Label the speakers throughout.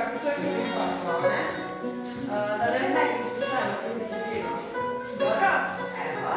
Speaker 1: Čakaj, to je tudi visoko, ne? Da ne bi se slučajno prizgodilo. Dobro, evo.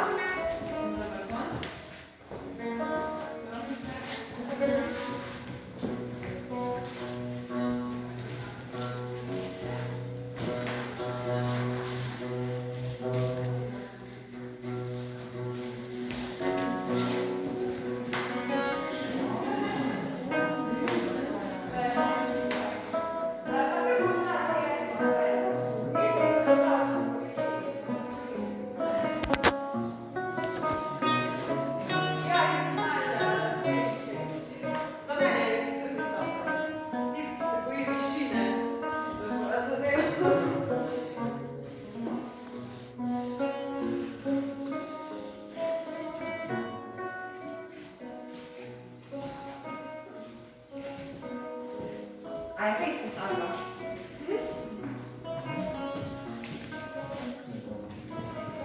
Speaker 1: A je fejst visoko?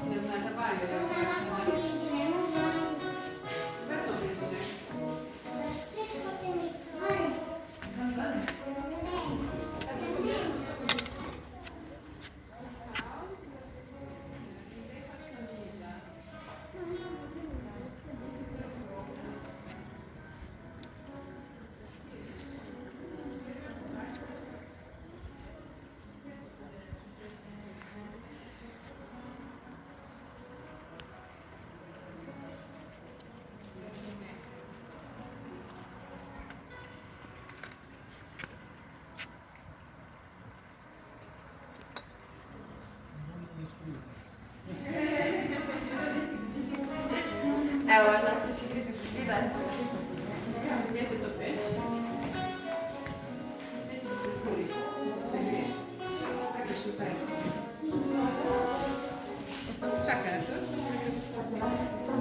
Speaker 2: Ne znate bajati, da zdaj smo prisutni.
Speaker 1: Evo, lahko še grede pogledati.
Speaker 2: Gledajte to peč. Peč se kuri, se gre. Tako še zdaj. Čakaj, to je samo nekaj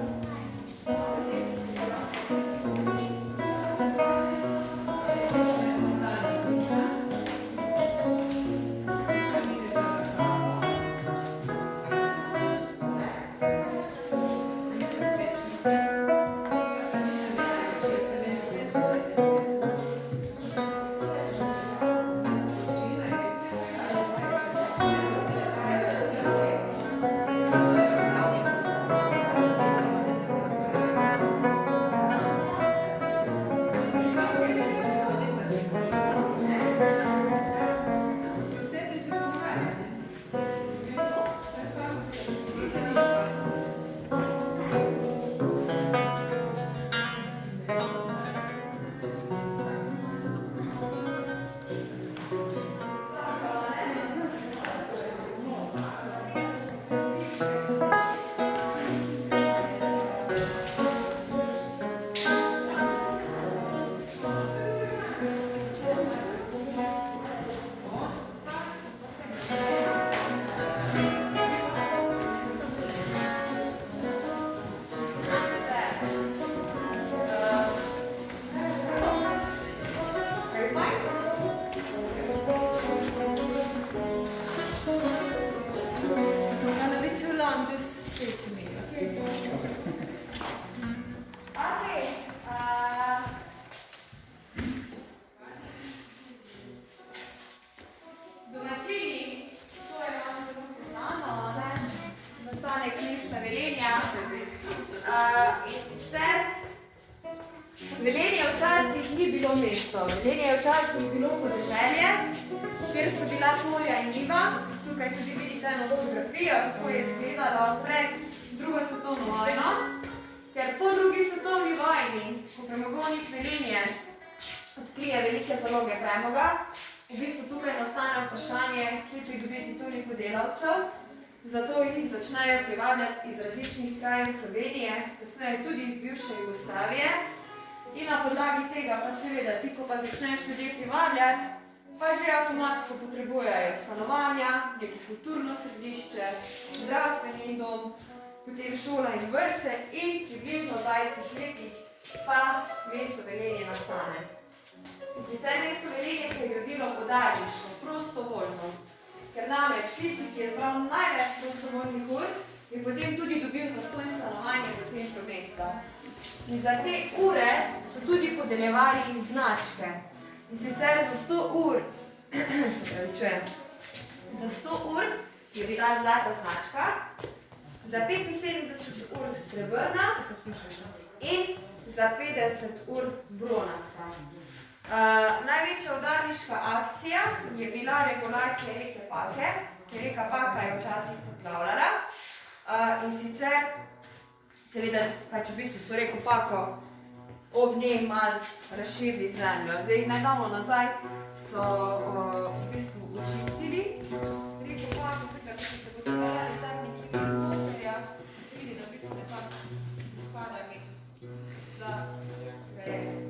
Speaker 1: Velenje včasih ni bilo mesto. Velenje je včasih bilo podeželje, kjer so bila polja in njiva. Tukaj tudi vidite eno fotografijo, kako je izgledalo pred drugo svetovno vojno. Ker po drugi svetovni vojni, ko premogovnik Velenje odplije velike zaloge premoga, v bistvu tukaj nastane vprašanje, kje pridobiti toliko delavcev. Zato jih začnejo privabljati iz različnih krajev Slovenije, kasneje tudi iz bivše Jugoslavije. In na podlagi tega pa seveda ti, ko pa začneš ljudje privabljati, pa že avtomatsko potrebujejo stanovanja, neko kulturno središče, zdravstveni dom, potem šola in vrtce in približno v 20 letih pa mesto Velenje nastane. In sicer mesto Velenje se je gradilo podajniško, prostovoljno. Ker namreč tisti, ki je zbral največ prostovoljnih ur, je potem tudi dobil zastonj stanovanje v centru mesta. In za te ure so tudi podeljevali značke. In sicer za 100 ur, zaključujem. Za 100 ur je bila zlata značka, za 75 ur srebrna in za 50 ur bronasta. Največja udarniška akcija je bila regulacija reke Pake, ker reka Paka je včasih poplavljala. In sicer, seveda, pač v bistvu so reko Pako ob njej malo razširili zemljo. Zdaj, nedavno nazaj so v bistvu očistili reko Pako, tukaj, ko se bodo peljali tam nekimi motorja, vidi, da v bistvu nekako s skalami za grejene.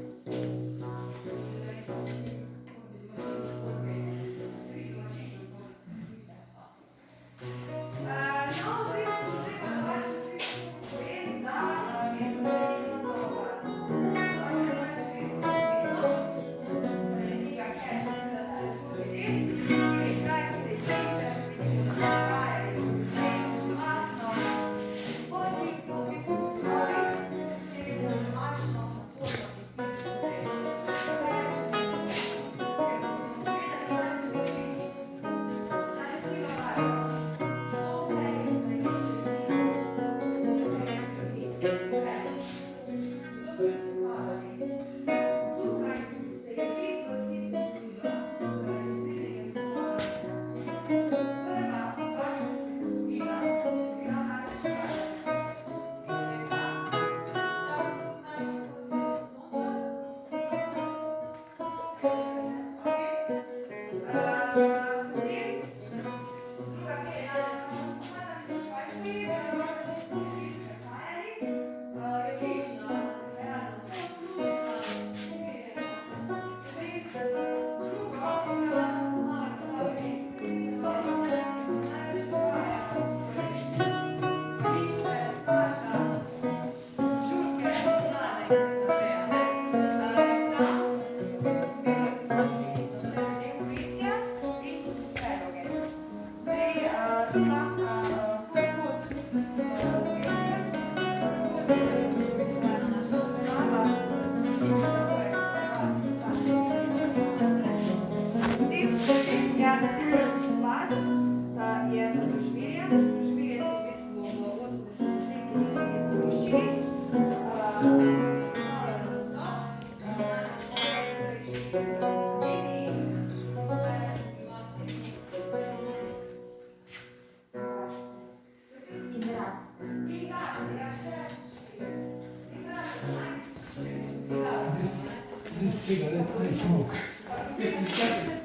Speaker 3: This cigarette, I smoke.